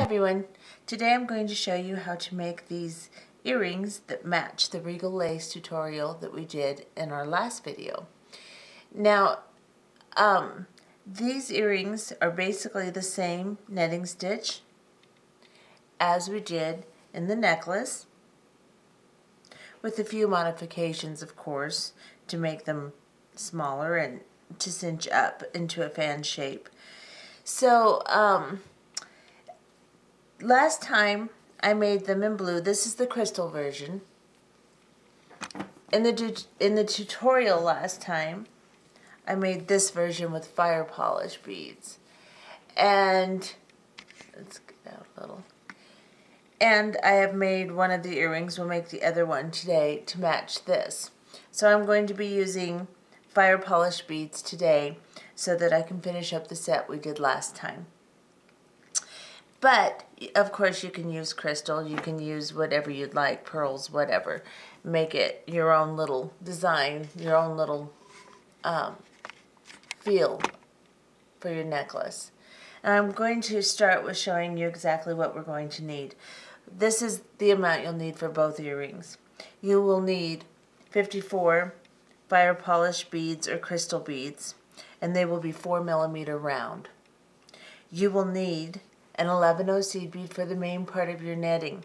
everyone, today I'm going to show you how to make these earrings that match the Regal Lace tutorial that we did in our last video. Now, these earrings are basically the same netting stitch as we did in the necklace, with a few modifications, of course, to make them smaller and to cinch up into a fan shape. So, last time I made them in blue. This is the crystal version. In the tutorial last time, I made this version with Firepolish beads. And let's get out a little. And I have made one of the earrings. We'll make the other one today to match this. So I'm going to be using Firepolish beads today so that I can finish up the set we did last time. But, of course, you can use crystal, you can use whatever you'd like, pearls, whatever. Make it your own little design, your own little feel for your necklace. And I'm going to start with showing you exactly what we're going to need. This is the amount you'll need for both earrings. You will need 54 Firepolish beads or crystal beads, and they will be 4mm round. You will need an 11/0 seed bead for the main part of your netting.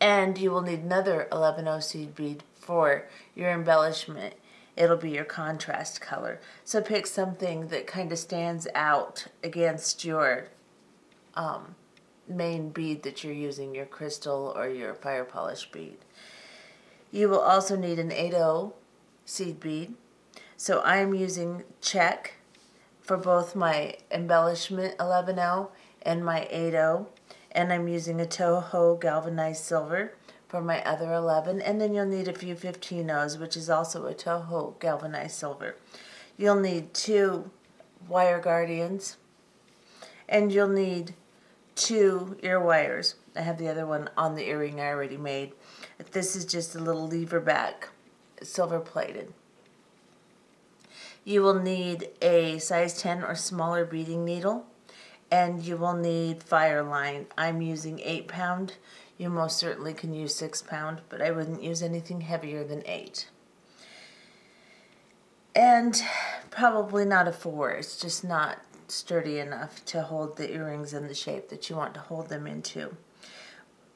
And you will need another 11/0 seed bead for your embellishment. It'll be your contrast color. So pick something that kind of stands out against your main bead that you're using, your crystal or your Firepolish bead. You will also need an 8/0 seed bead. So I'm using check for both my embellishment 11/0 and my 8/0, and I'm using a Toho galvanized silver for my other 11, and then you'll need a few 15/0s, which is also a Toho galvanized silver. You'll need 2 wire guardians, and you'll need 2 ear wires. I have the other one on the earring I already made. This is just a little lever back, silver plated. You will need a size 10 or smaller beading needle, and you will need Fireline. I'm using 8-pound. You most certainly can use 6-pound, but I wouldn't use anything heavier than 8. And probably not a 4. It's just not sturdy enough to hold the earrings in the shape that you want to hold them into.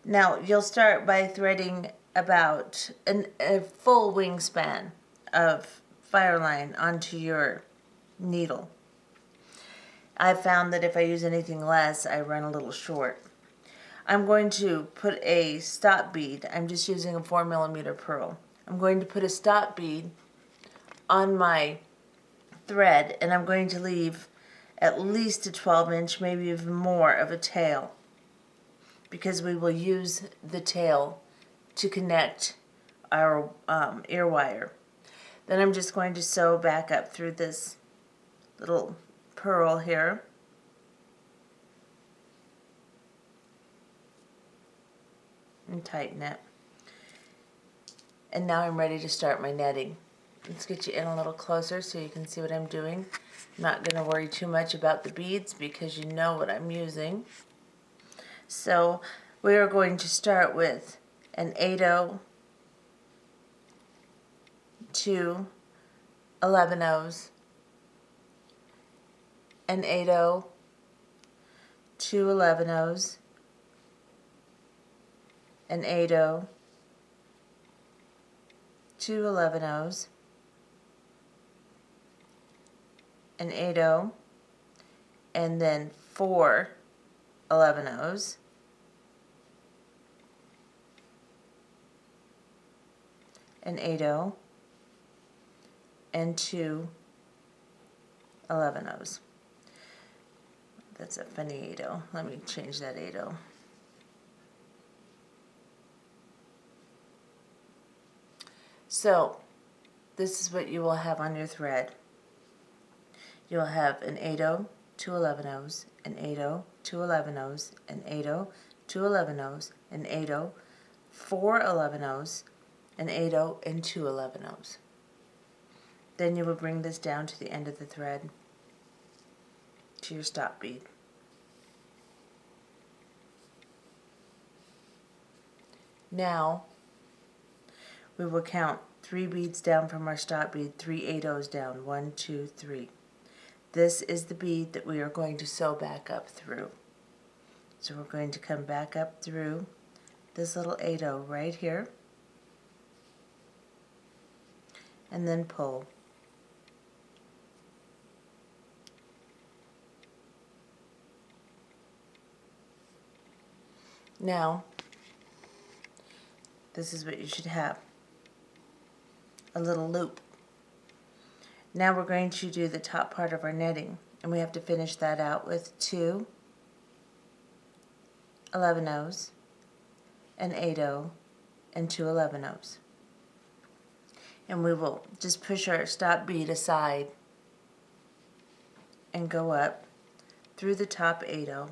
Now, you'll start by threading about a full wingspan of Fireline onto your needle. I've found that if I use anything less, I run a little short. I'm going to put a stop bead. I'm just using a 4mm pearl. I'm going to put a stop bead on my thread, and I'm going to leave at least a 12-inch, maybe even more, of a tail, because we will use the tail to connect our ear wire. Then I'm just going to sew back up through this little pearl here. And tighten it. And now I'm ready to start my netting. Let's get you in a little closer so you can see what I'm doing. I'm not going to worry too much about the beads because you know what I'm using. So we are going to start with an 8/0, 2 11/0s, an 8/0, 2 11/0s, an 8/0, 2 11/0s, an 8/0, and then 4 11/0s, an 8/0, and 2 11/0s. That's a funny 8/0. Let me change that 8/0. So this is what you will have on your thread. You'll have an 8/0, 2 11/0s, an 8/0, 2 11/0s, an 8/0, 2 11/0s, an 8/0, 4 11/0s, an 8/0, and 2 11/0s. Then you will bring this down to the end of the thread to your stop bead. Now we will count 3 beads down from our stop bead, 3 8/0s down, 1, 2, 3. This is the bead that we are going to sew back up through. So we're going to come back up through this little 8/0 right here, and then pull. Now, this is what you should have, a little loop. Now we're going to do the top part of our netting, and we have to finish that out with 2 11/0s, an 8/0, and 2 11/0s. And we will just push our stop bead aside and go up through the top 8/0.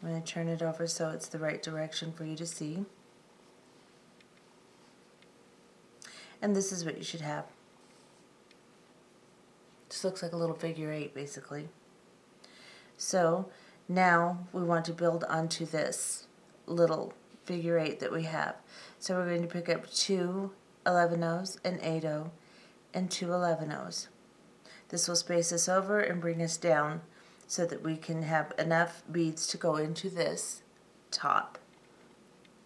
I'm going to turn it over so it's the right direction for you to see. And this is what you should have. Just looks like a little figure 8 basically. So now we want to build onto this little figure 8 that we have. So we're going to pick up 2 11/0s, an 8/0, and 2 11/0s. This will space us over and bring us down so that we can have enough beads to go into this top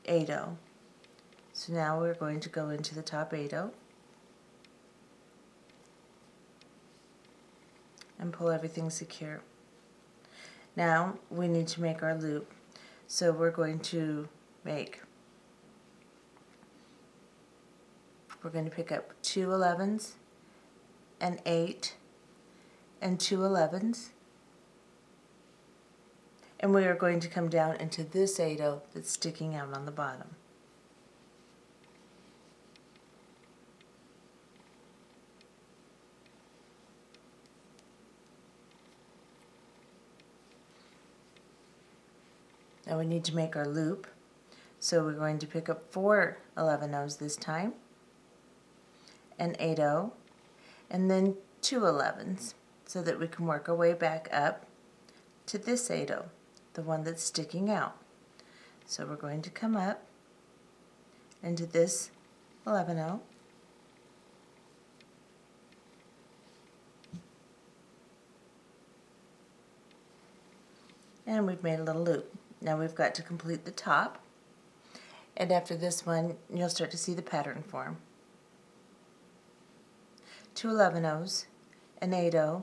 8/0. So now we're going to go into the top 8/0 and pull everything secure. Now we need to make our loop. So we're going to pick up 2 11s, an 8, and 2 11s. And we are going to come down into this 8/0 that's sticking out on the bottom. Now we need to make our loop, so we're going to pick up 4 11/0s this time, an 8/0, and then 2 11s, so that we can work our way back up to this 8/0, the one that's sticking out. So we're going to come up into this 11/0, and we've made a little loop. Now we've got to complete the top, and after this one you'll start to see the pattern form. 2 11/0s, an 8/0,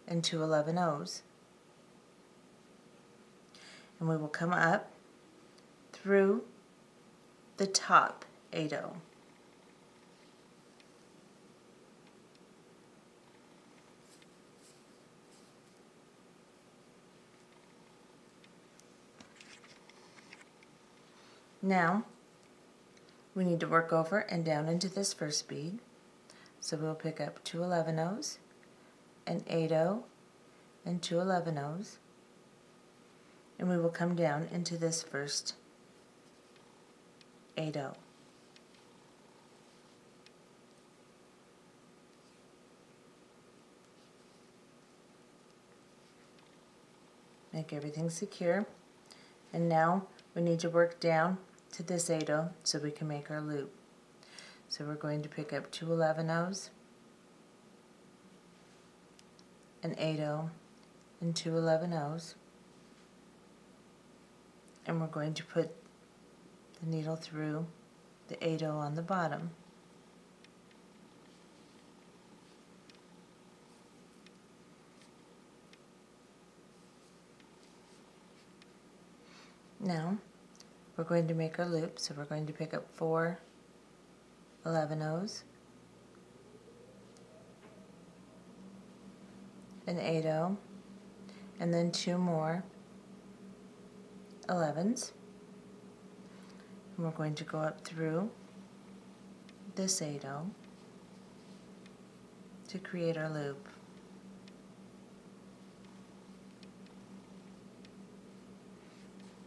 and 2 11/0s. And we will come up through the top 8/0. Now we need to work over and down into this first bead. So we'll pick up 2 11/0s, an 8/0, and 2 11/0s. And we will come down into this first 8/0. Make everything secure. And now we need to work down to this 8/0 so we can make our loop. So we're going to pick up 2 11/0s, an 8/0, and 2 11/0s. And we're going to put the needle through the 8/0 on the bottom. Now we're going to make our loop, so we're going to pick up 4 11/0s, an 8/0, and then 2 more 11s. And we're going to go up through this 8/0 to create our loop.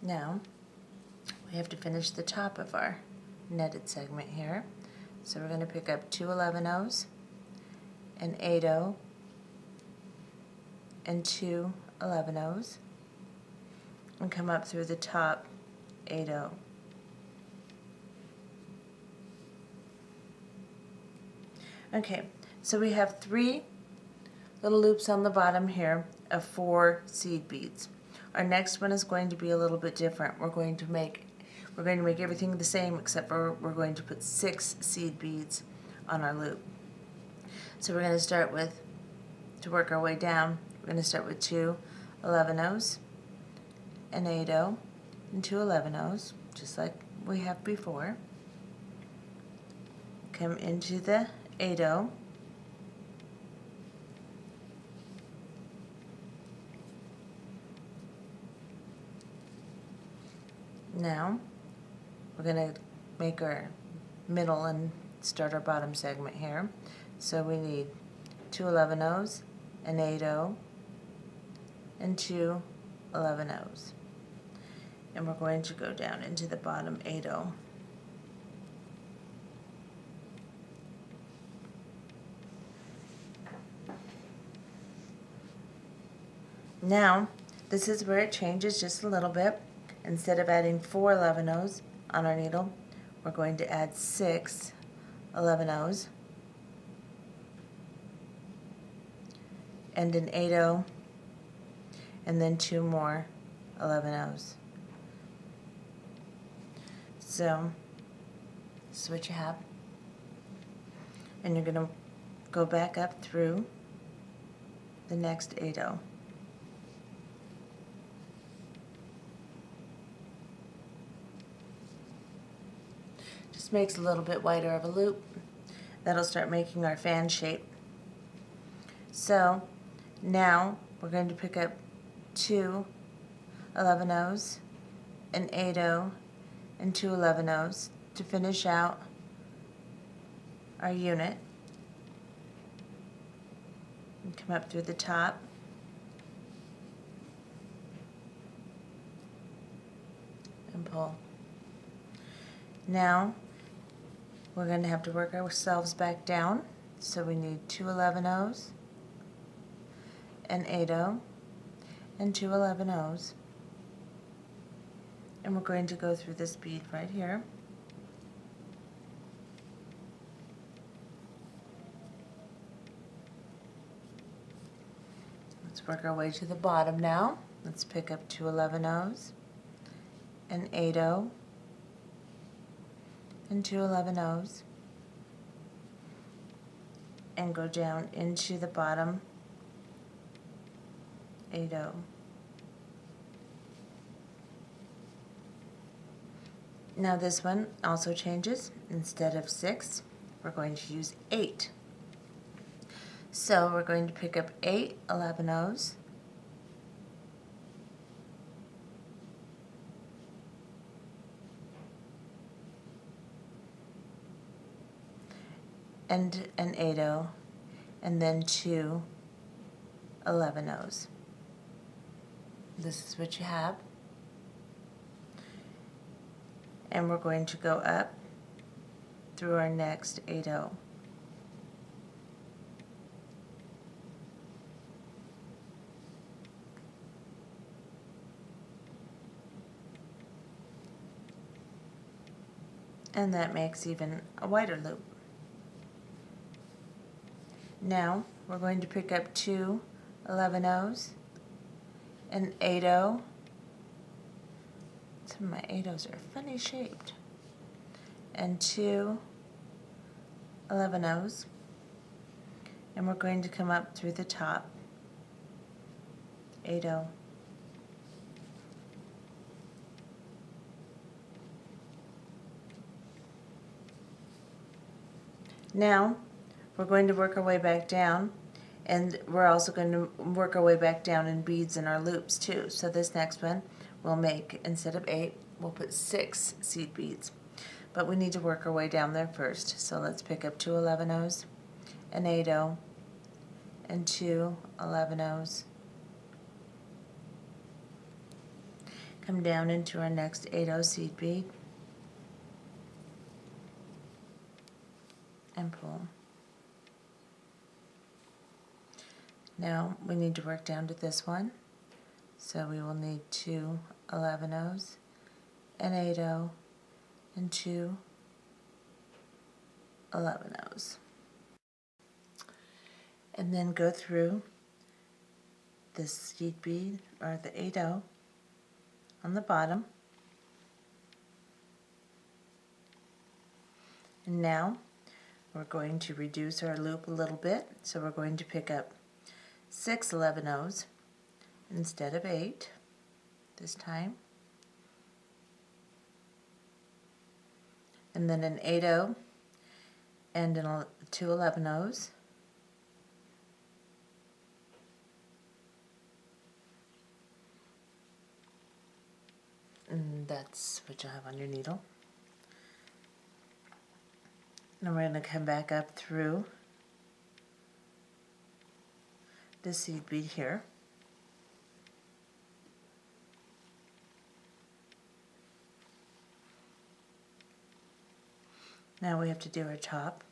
Now we have to finish the top of our netted segment here. So we're going to pick up 2 11/0s, an 8/0, and 2 11/0s. and come up through the top 8-0. Okay, so we have 3 little loops on the bottom here of 4 seed beads. Our next one is going to be a little bit different. We're going to make everything the same, except for we're going to put 6 seed beads on our loop. So we're going to start with, to work our way down, we're going to start with 2 11-0s, an 8-0, and 2 11-0s, just like we have before. Come into the 8-0, now we're going to make our middle and start our bottom segment here. So we need 2 11-0s, an 8-0, and 2 11-0s. And we're going to go down into the bottom 8-0. Now, this is where it changes just a little bit. Instead of adding 4 11-0s on our needle, we're going to add 6 11-0s and an 8-0, and then 2 more 11-0s. So, this is what you have. And you're going to go back up through the next 8-0. Just makes a little bit wider of a loop. That'll start making our fan shape. So now we're going to pick up 2 11-0s, an 8-0, and 2 11-0s to finish out our unit. And come up through the top. And pull. Now we're going to have to work ourselves back down. So we need 2 11-0s, an 8-0, and 2 11-0s. And we're going to go through this bead right here. Let's work our way to the bottom now. Let's pick up 2 11-0s, an 8-0, and 2 11-0s, and go down into the bottom 8-0. Now this one also changes. Instead of 6, we're going to use 8. So we're going to pick up 8 11-0s, and an 8-0, and then 2 11-0s. This is what you have. And we're going to go up through our next 8-0. And that makes even a wider loop. Now we're going to pick up 2 11-0s, an 8-0. Some of my 8-0s are funny shaped. And 2 11-0s. And we're going to come up through the top 8-0. Now we're going to work our way back down, and we're also going to work our way back down in beads in our loops too. So this next one we'll make, instead of 8, we'll put 6 seed beads. But we need to work our way down there first. So let's pick up 2 11-0s, an 8-0, and 2 11-0s. Come down into our next 8-0 seed bead and pull. Now we need to work down to this one. So we will need 2 11 O's, an 8 O, and 2 11 O's. And then go through the seed bead, or the 8 O, on the bottom. And now we're going to reduce our loop a little bit, so we're going to pick up 6 11 O's instead of 8 this time, and then an 8 O and 2 11 O's, and that's what you'll have on your needle. Now we're going to come back up through the seed bead here. Now we have to do our top,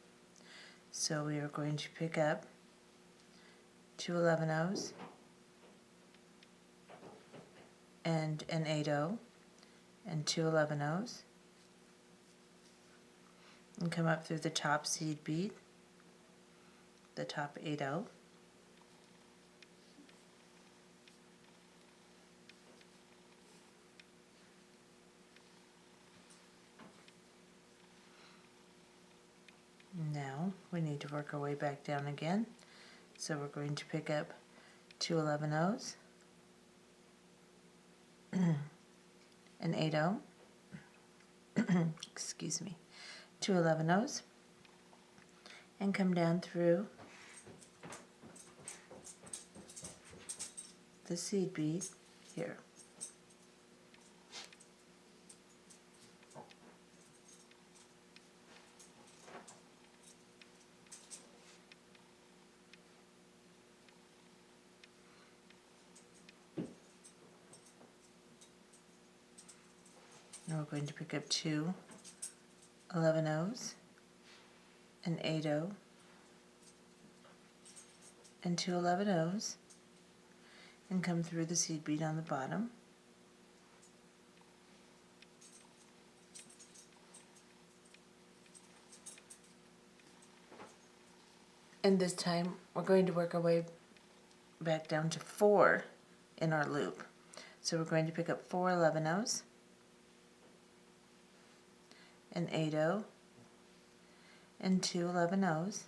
so we are going to pick up 2 11 O's and an 8 O and 2 11 O's, and come up through the top seed bead, the top 8 O, now we need to work our way back down again, so we're going to pick up 2 11 O's, an 8 O, excuse me, 2 11 O's, and come down through the seed bead here. Now we're going to pick up 2 11 O's, an 8 O, and 2 11 O's, and come through the seed bead on the bottom. And this time we're going to work our way back down to 4 in our loop. So we're going to pick up 4 11 O's, an 8 O, and 2 11 O's,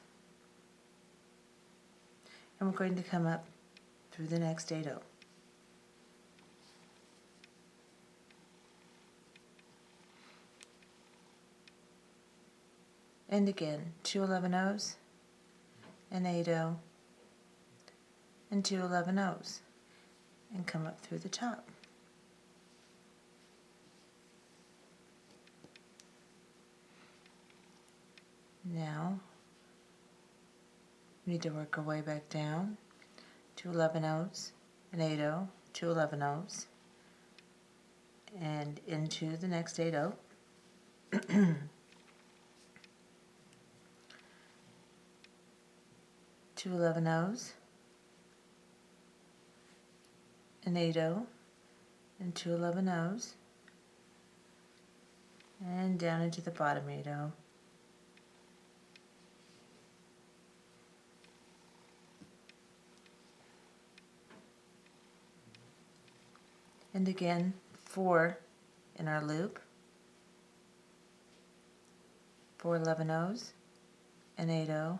and we're going to come up through the next 8 O. And again, 2 11 O's, an 8 O, and 2 11 O's, and come up through the top. Now we need to work our way back down, 2 11 O's, an 8 O, 2 11 O's, and into the next 8 O. 2 11 O's, an 8 O, and 2 11 O's, and down into the bottom 8 O. And again, 4 in our loop, 4 11 O's, an 8 O,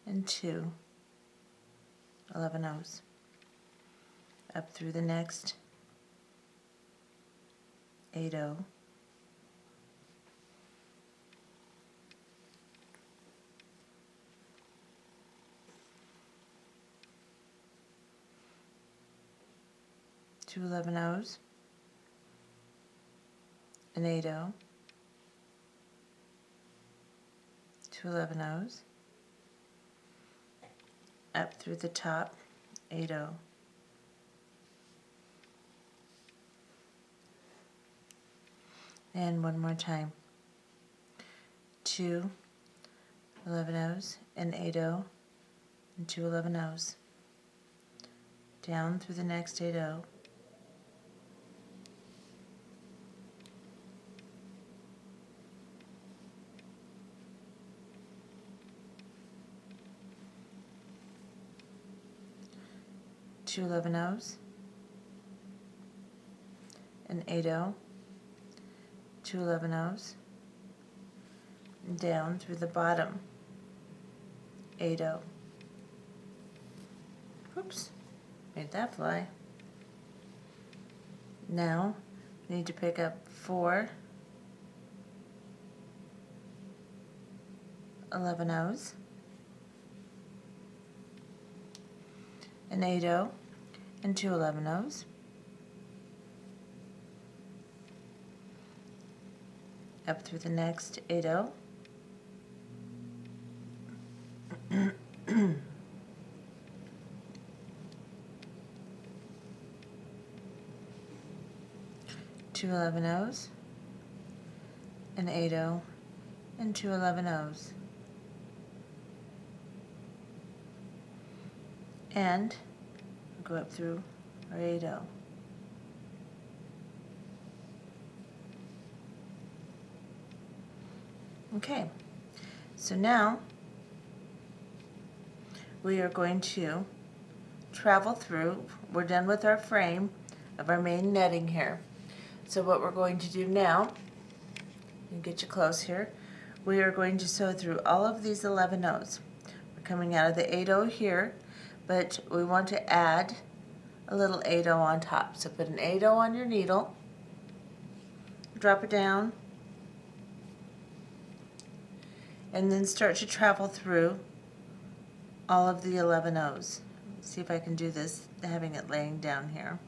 and 2 11 O's, up through the next 8 O, two 11 O's, an 8 O, 2 11 O's, up through the top 8 O, and one more time, 2 11 O's, an 8 O, and 2 11 O's, down through the next 8 O, 2 11-ohs, an 8-oh, 2 11-ohs, and down through the bottom, 8-oh. Oops, made that fly. Now, we need to pick up 4 11-ohs, an 8-oh, and 2 11-ohs, up through the next 8-oh, two 11-ohs, an 8-oh, and 2 11-ohs, and go up through our 8-oh. Okay, so now we are going to travel through. We're done with our frame of our main netting here. So what we're going to do now, you get you close here, we are going to sew through all of these 11-ohs. We're coming out of the 8-oh here, but we want to add a little 8-oh on top. So put an 8-oh on your needle, drop it down, and then start to travel through all of the 11-ohs. See if I can do this, having it laying down here.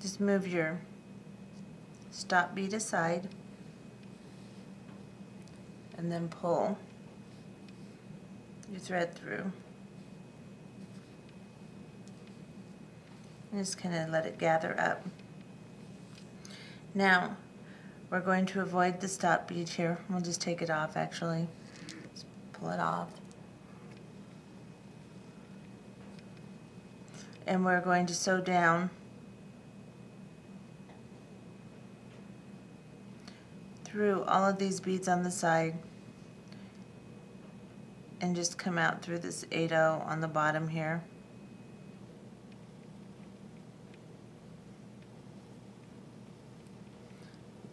Just move your stop bead aside and then pull your thread through. And just kind of let it gather up. Now we're going to avoid the stop bead here. We'll just take it off actually. Just pull it off. And we're going to sew down through all of these beads on the side and just come out through this 8-oh on the bottom here.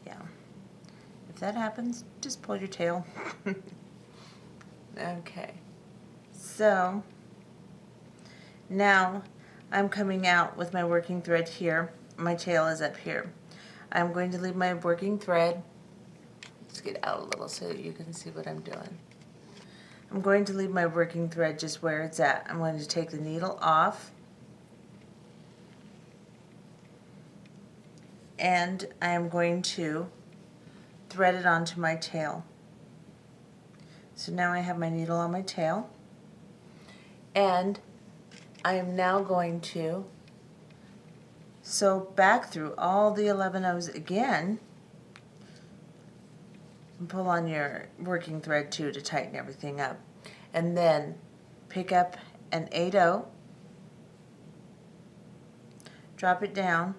Yeah. If that happens, just pull your tail. Okay. So now I'm coming out with my working thread here. My tail is up here. I'm going to leave my working thread. Let's get out a little so you can see what I'm doing. I'm going to leave my working thread just where it's at. I'm going to take the needle off, and I am going to thread it onto my tail. So now I have my needle on my tail, and I am now going to sew back through all the 11-ohs again. And pull on your working thread too to tighten everything up. And then pick up an 8-oh, drop it down,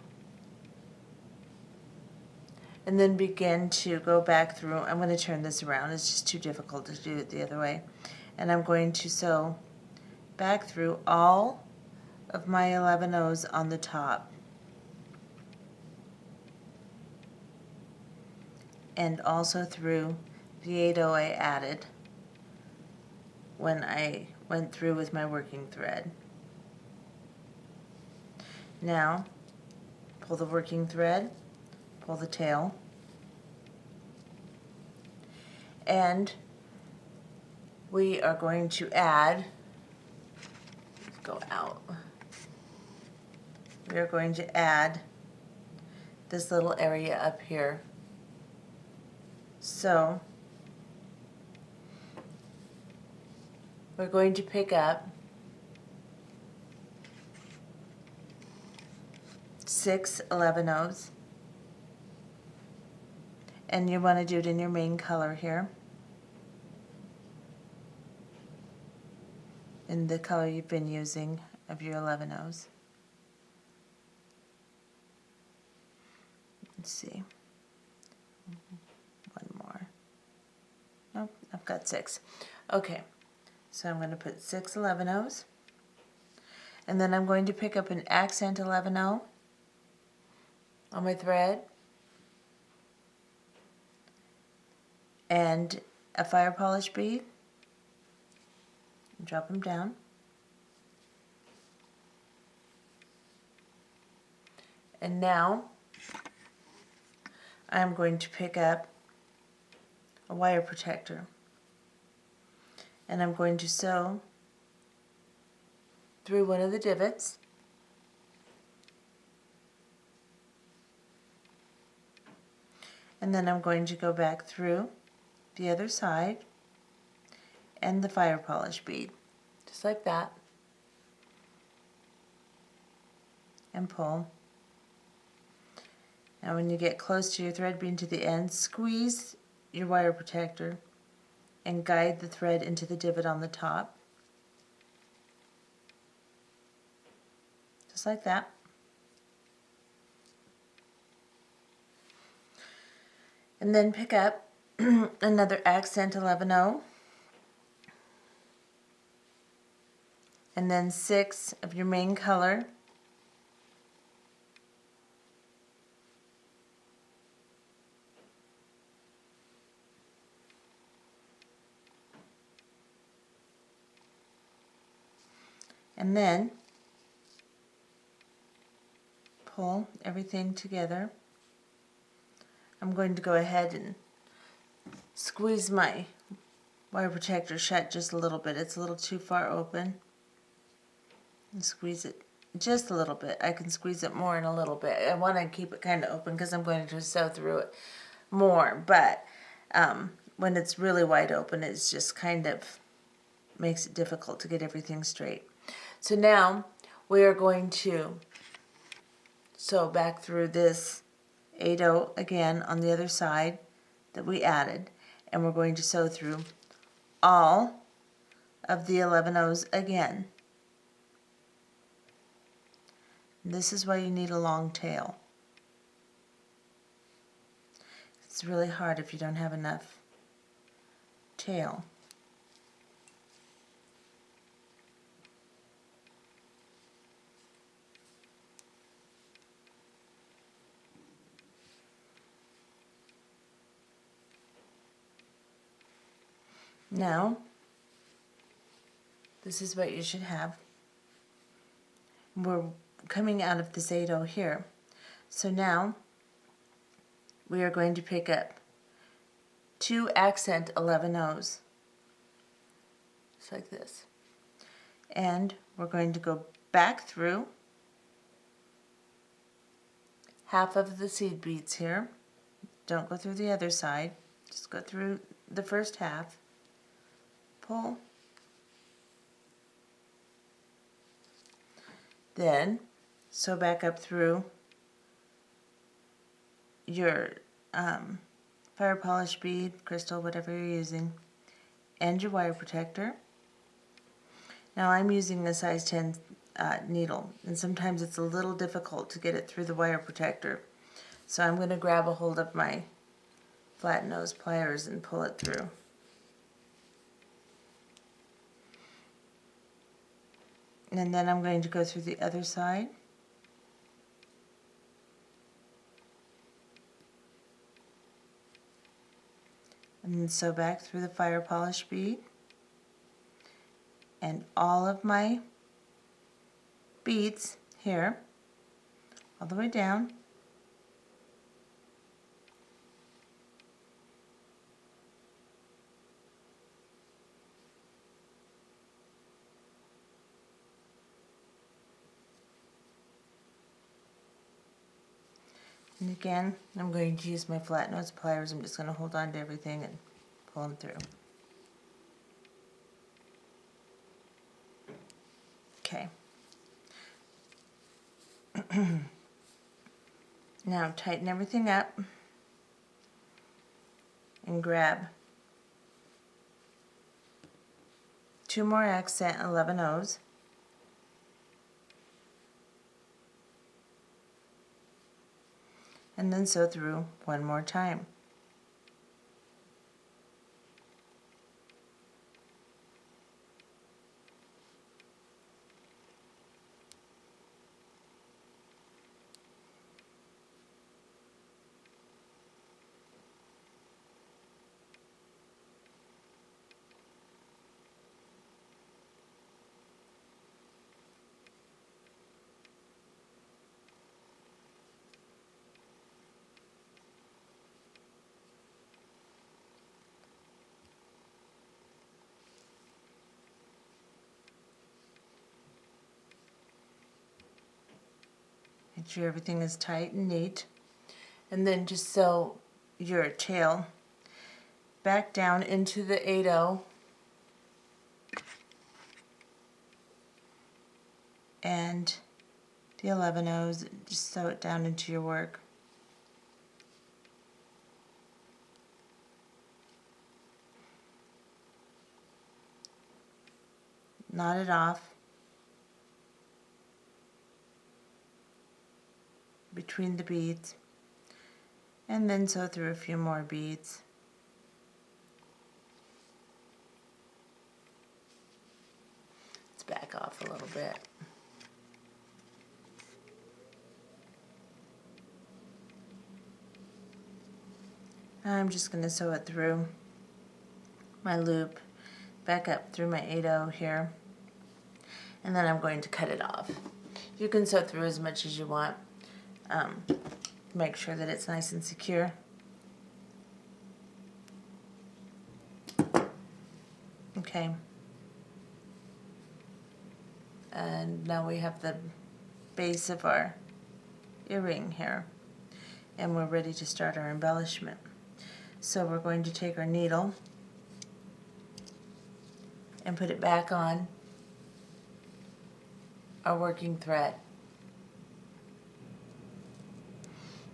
and then begin to go back through. I'm going to turn this around. It's just too difficult to do it the other way. And I'm going to sew back through all of my 11-ohs on the top. And also through the 8-oh I added when I went through with my working thread. Now, pull the working thread, pull the tail, and we are going to add, let's go out, we are going to add this little area up here. So we're going to pick up 6 11-ohs, and you want to do it in your main color here, in the color you've been using of your 11-ohs. Let's see. One more. Nope, I've got 6. Okay, so I'm going to put 6 11-ohs. And then I'm going to pick up an accent 11-oh on my thread and a fire polish bead. Drop them down. And now I'm going to pick up a wire protector, and I'm going to sew through one of the divots, and then I'm going to go back through the other side and the fire polish bead, just like that, and pull. Now when you get close to your thread being to the end, squeeze your wire protector and guide the thread into the divot on the top, just like that. And then pick up another accent 11-oh, and then 6 of your main color, and then pull everything together. I'm going to go ahead and squeeze my wire protector shut just a little bit. It's a little too far open. And squeeze it just a little bit. I can squeeze it more in a little bit. I want to keep it kind of open because I'm going to sew through it more, but when it's really wide open, it's just kind of makes it difficult to get everything straight. So now we are going to sew back through this 8-oh again on the other side that we added, and we're going to sew through all of the 11-ohs again. This is why you need a long tail. It's really hard if you don't have enough tail. Now, this is what you should have. We're coming out of this 8-oh here. So now, we are going to pick up 2 accent 11-ohs, just like this. And we're going to go back through half of the seed beads here. Don't go through the other side, just go through the first half. Pull. Then sew back up through your fire polish bead, crystal, whatever you're using, and your wire protector. Now I'm using a size 10 needle, and sometimes it's a little difficult to get it through the wire protector. So I'm going to grab a hold of my flat nose pliers and pull it through. And then I'm going to go through the other side. And then sew back through the fire polish bead. And all of my beads here, all the way down. And again, I'm going to use my flat nose pliers. I'm just going to hold on to everything and pull them through. Okay. Now tighten everything up and grab 2 more accent 11-ohs. and then sew through one more time. Make sure everything is tight and neat. And then just sew your tail back down into the 8/0 and the 11/0s. Just sew it down into your work. Knot it off between the beads, and then sew through a few more beads. Let's back off a little bit. I'm just going to sew it through my loop, back up through my 8/0 here, and then I'm going to cut it off. You can sew through as much as you want. Make sure that it's nice and secure. Okay. And now we have the base of our earring here, and we're ready to start our embellishment. So we're going to take our needle and put it back on our working thread.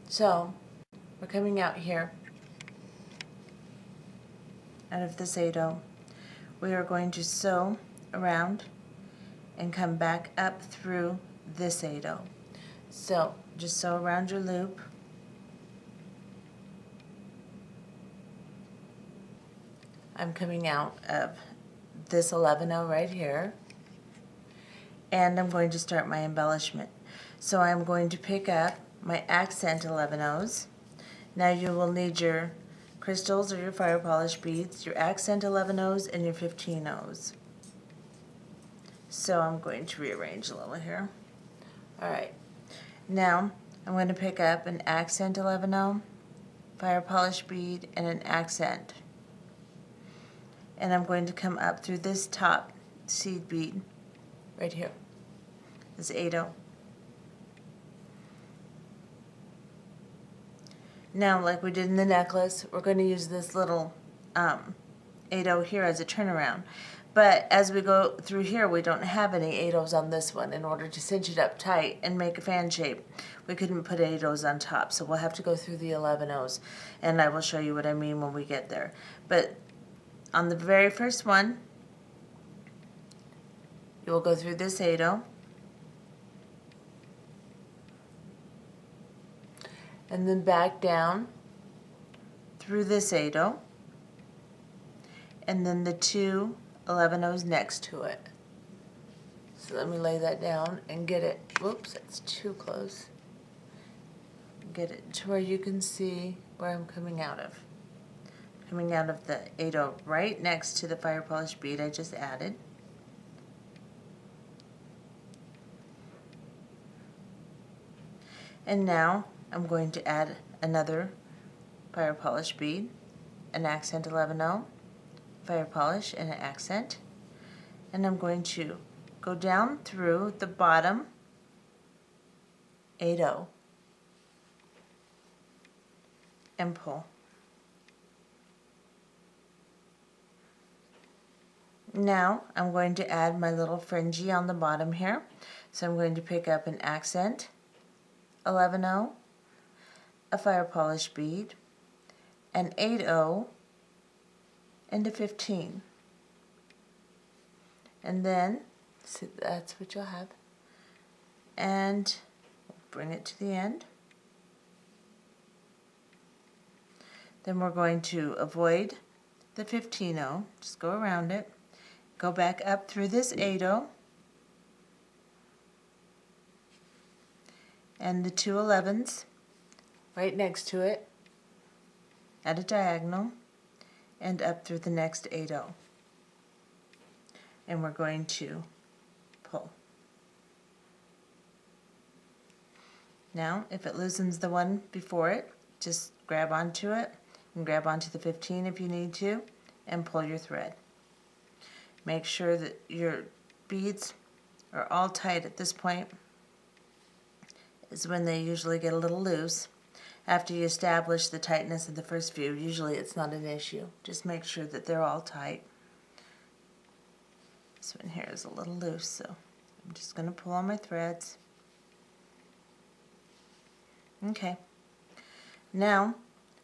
So we're coming out here out of this 8/0. We are going to sew around and come back up through this 8/0. So just sew around your loop. I'm coming out of this 11/0 right here, and I'm going to start my embellishment. So I'm going to pick up my accent 11/0s. Now you will need your crystals or your fire polish beads, your accent 11/0s, and your 15/0s. So I'm going to rearrange a little here. Alright, now I'm going to pick up an accent 11/0, fire polish bead, and an accent. And I'm going to come up through this top seed bead right here, this 8/0. Now, like we did in the necklace, we're going to use this little 8/0 here as a turnaround. But as we go through here, we don't have any 8/0s on this one. In order to cinch it up tight and make a fan shape, we couldn't put 8/0s on top. So we'll have to go through the 11/0s, and I will show you what I mean when we get there. But on the very first one, you will go through this 8/0, and then back down through this 8/0, and then the two 11/0s next to it. So let me lay that down and get it, whoops, that's too close. Get it to where you can see where I'm coming out of. Coming out of the 8/0 right next to the fire polish bead I just added. And now I'm going to add another fire polish bead, an accent 11/0, fire polish, and an accent. And I'm going to go down through the bottom 8/0 and pull. Now I'm going to add my little fringy on the bottom here. So I'm going to pick up an accent 11/0, a fire polish bead, an 8/0, and a 15. And then, so that's what you'll have. And bring it to the end. Then we're going to avoid the 15-0, just go around it, go back up through this 8-0 and the 2 11s right next to it at a diagonal and up through the next 8-0. And we're going to pull. Now, if it loosens the one before it, just grab onto it and grab onto the 15 if you need to and pull your thread. Make sure that your beads are all tight at this point, is when they usually get a little loose. After you establish the tightness of the first few, usually it's not an issue. Just make sure that they're all tight. This one here is a little loose, so I'm just going to pull on my threads. Okay. Now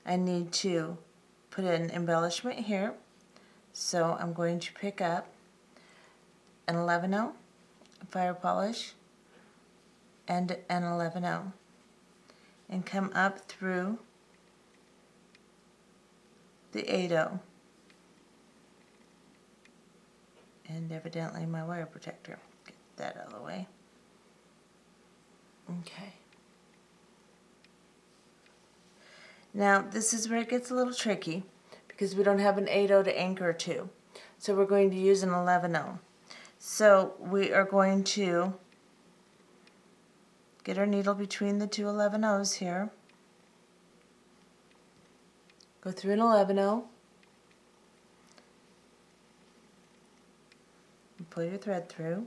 I need to put an embellishment here, so I'm going to pick up an 11-0, a Firepolish, and an 11-0, and come up through the 8-0. And evidently my wire protector. Get that out of the way. Okay. Now this is where it gets a little tricky because we don't have an 8-0 to anchor to. So we're going to use an 11-0. So we are going to get our needle between the two 11-0s here. Go through an 11-0. And pull your thread through.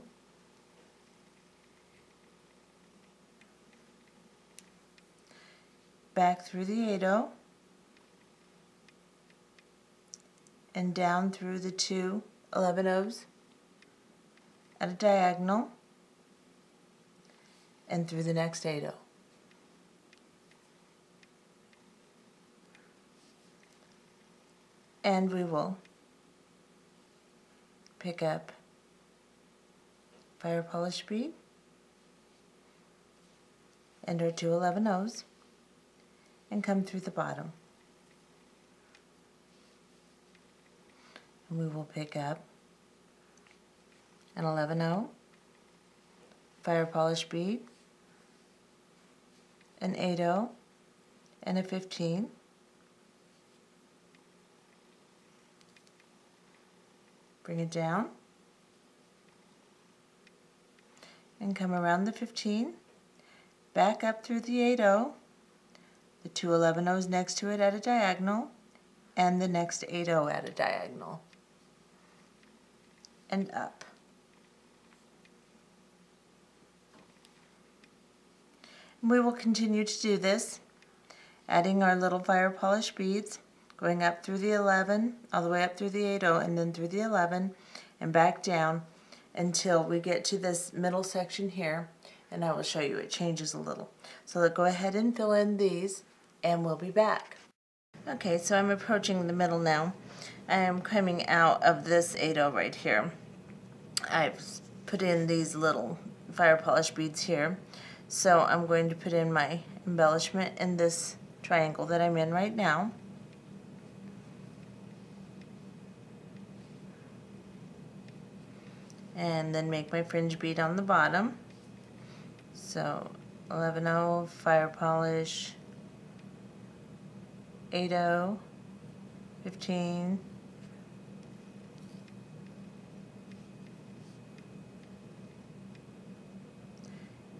Back through the 8-0 and down through the two 11-0s at a diagonal and through the next 8-0. And we will pick up Firepolish bead and our two 11-0s and come through the bottom. And we will pick up an 11-0, Firepolish bead, an 8-0, and a 15. Bring it down and come around the 15, back up through the 8-0, the two 11-0s next to it at a diagonal, and the next 8-0 at a diagonal, and up. And we will continue to do this, adding our little Firepolish beads, going up through the 11, all the way up through the 8-0, and then through the 11, and back down until we get to this middle section here, and I will show you it changes a little. So let's go ahead and fill in these, and we'll be back. Okay, so I'm approaching the middle now. I am coming out of this 8-0 right here. I've put in these little Firepolish beads here. So I'm going to put in my embellishment in this triangle that I'm in right now. And then make my fringe bead on the bottom. So 11-0, Firepolish, 8-0, 15,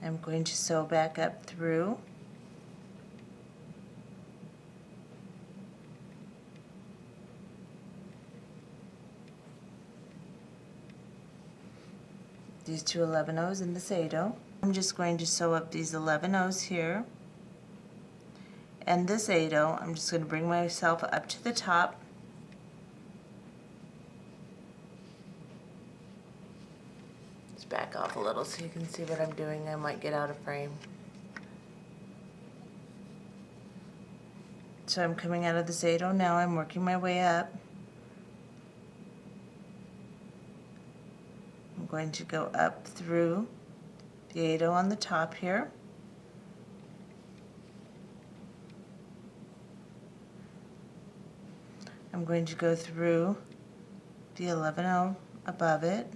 I'm going to sew back up through. These two 11-0s and this 8-0. I'm just going to sew up these 11-0s here. And this 8-0, I'm just going to bring myself up to the top. Just back off a little so you can see what I'm doing. I might get out of frame. So I'm coming out of this 8-0 now. I'm working my way up. I'm going to go up through the 8-0 on the top here. I'm going to go through the 11-0 above it,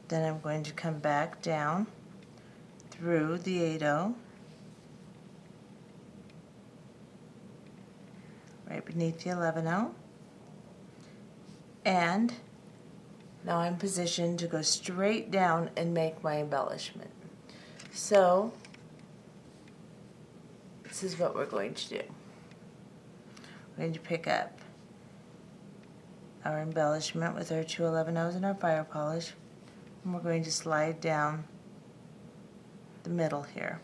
then I'm going to come back down through the 8-0, right beneath the 11-0, and now I'm positioned to go straight down and make my embellishment. So this is what we're going to do. We're going to pick up our embellishment with our two 11-0s and our Firepolish, and we're going to slide down the middle here.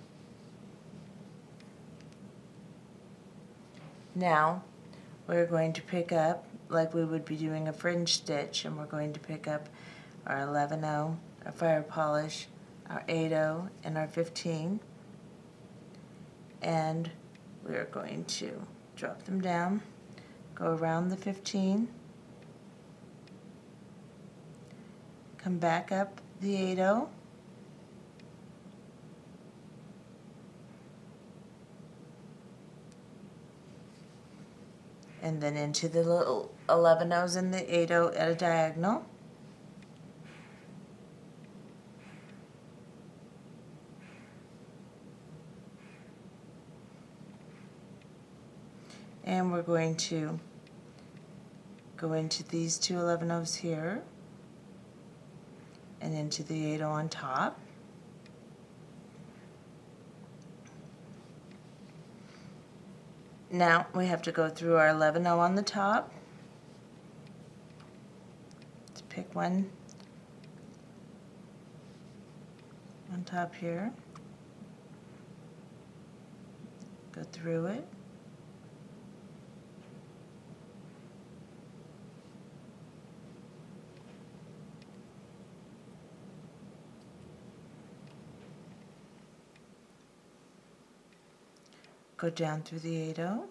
Now we're going to pick up like we would be doing a fringe stitch, and we're going to pick up our 11-0, our Firepolish, our 8-0, and our 15, and we're going to drop them down, go around the 15, come back up the 8-0, and then into the little 11-0s and the 8-0 at a diagonal. And we're going to go into these two 11-0s here and into the 8-0 on top. Now we have to go through our 11-0 on the top. Let's pick one on top here. Go through it. Go down through the 8-0.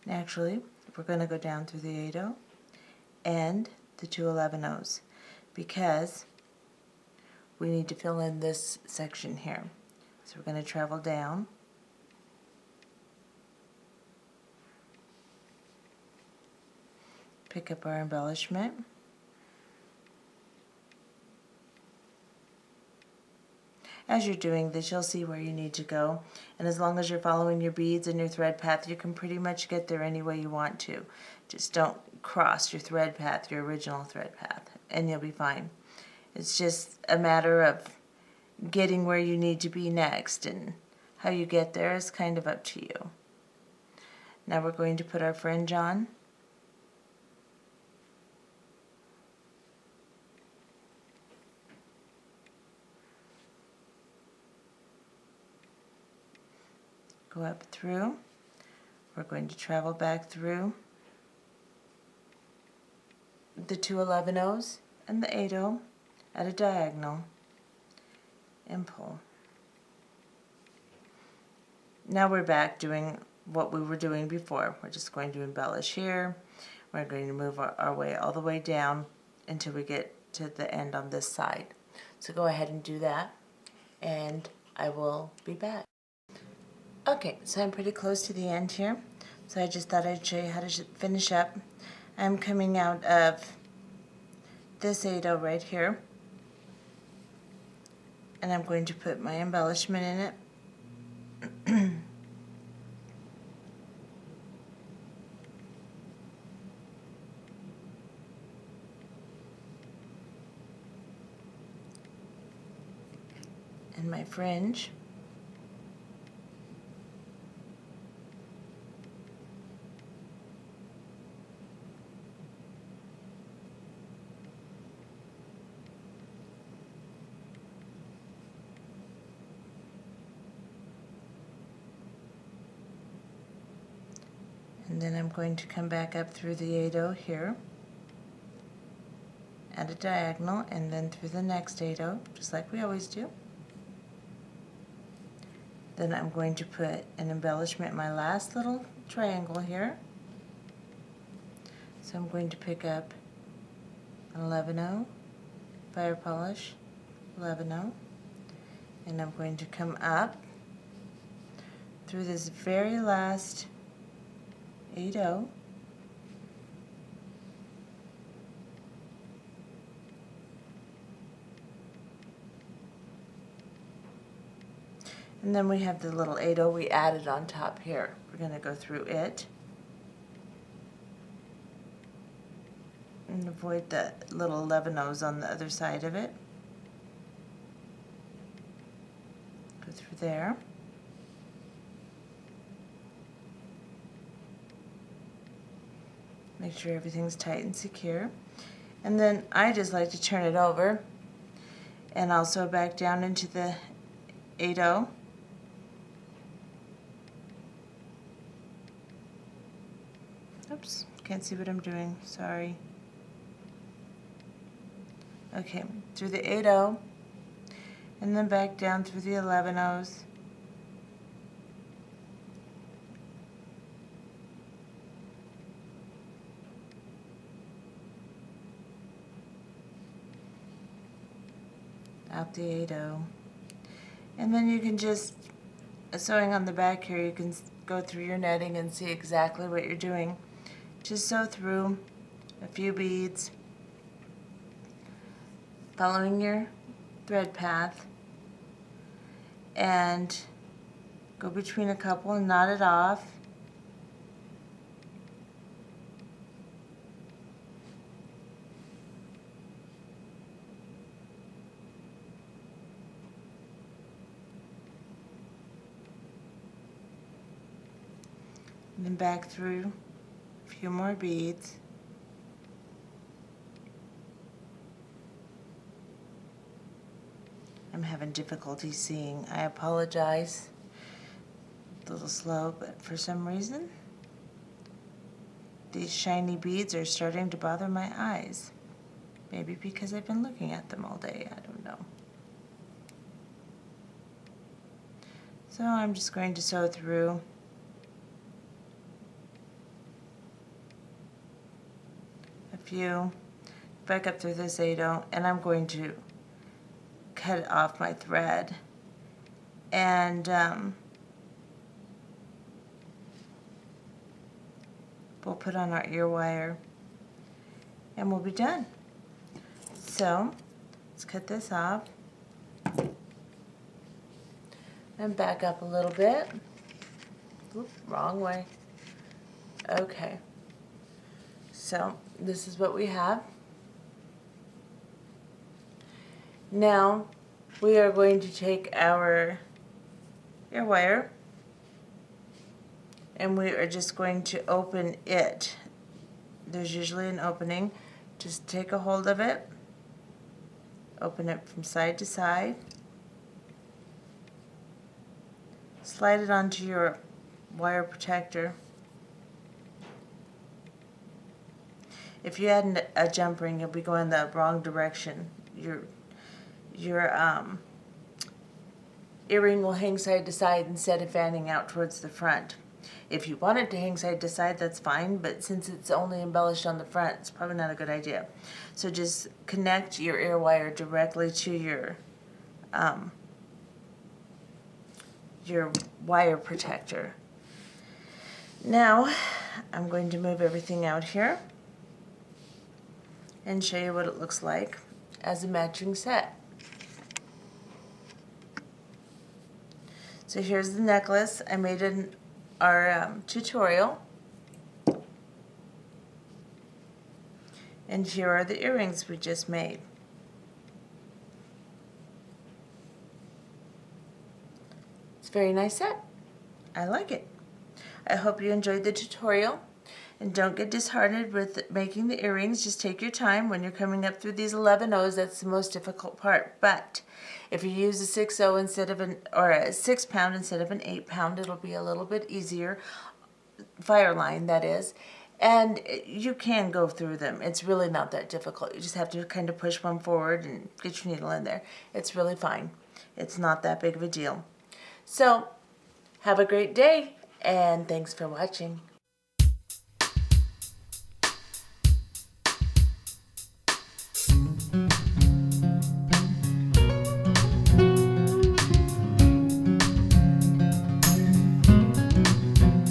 And actually, we're going to go down through the 8-0 and the two 11-0s because we need to fill in this section here. So we're going to travel down, pick up our embellishment, as you're doing this, you'll see where you need to go, and as long as you're following your beads and your thread path, you can pretty much get there any way you want to. Just don't cross your thread path, your original thread path, and you'll be fine. It's just a matter of getting where you need to be next, and how you get there is kind of up to you. Now we're going to put our fringe on. Go up through. We're going to travel back through the two 11-0s and the 8-0 at a diagonal and pull. Now we're back doing what we were doing before. We're just going to embellish here. We're going to move our way all the way down until we get to the end on this side. So go ahead and do that, and I will be back. Okay, so I'm pretty close to the end here, so I just thought I'd show you how to finish up. I'm coming out of this 8-0 right here, and I'm going to put my embellishment in it. And my fringe. And then I'm going to come back up through the 8-0 here at a diagonal, and then through the next 8-0, just like we always do. Then I'm going to put an embellishment in my last little triangle here, So I'm going to pick up an 11-0, Firepolish, 11-0, and I'm going to come up through this very last 8-0, and then we have the little 8-0 we added on top here. We're going to go through it and avoid the little 11-0s on the other side of it. Go through there. Make sure everything's tight and secure. And then I just like to turn it over and also back down into the 8-0. Oops, can't see what I'm doing, sorry. Okay, through the 8-0, and then back down through the 11-0s. Out the 8-0. And then you can just, sewing on the back here, you can go through your netting and see exactly what you're doing. Just sew through a few beads, following your thread path, and go between a couple and knot it off. And then back through a few more beads. I'm having difficulty seeing. I apologize. A little slow, but for some reason, these shiny beads are starting to bother my eyes. Maybe because I've been looking at them all day, I don't know. So I'm just going to sew through a few, back up through this 8-0, and I'm going to cut off my thread, and we'll put on our ear wire and we'll be done. So let's cut this off and back up a little bit. Oop, wrong way. Okay, so this is what we have. Now we are going to take our ear wire and we are just going to open it. There's usually an opening. Just take a hold of it, open it from side to side, slide it onto your wire protector. If you had a jump ring, you'll be going the wrong direction. Your earring will hang side to side instead of fanning out towards the front. If you want it to hang side to side, that's fine, but since it's only embellished on the front, it's probably not a good idea. So just connect your ear wire directly to your wire protector. Now I'm going to move everything out here and show you what it looks like as a matching set. So here's the necklace I made in our tutorial. And here are the earrings we just made. It's a very nice set. I like it. I hope you enjoyed the tutorial. And don't get disheartened with making the earrings. Just take your time when you're coming up through these 11-0s. That's the most difficult part. But if you use a 6-0 instead of or a 6-pound instead of an 8-pound, it'll be a little bit easier. Fireline, that is. And you can go through them. It's really not that difficult. You just have to kind of push one forward and get your needle in there. It's really fine. It's not that big of a deal. So, have a great day, and thanks for watching.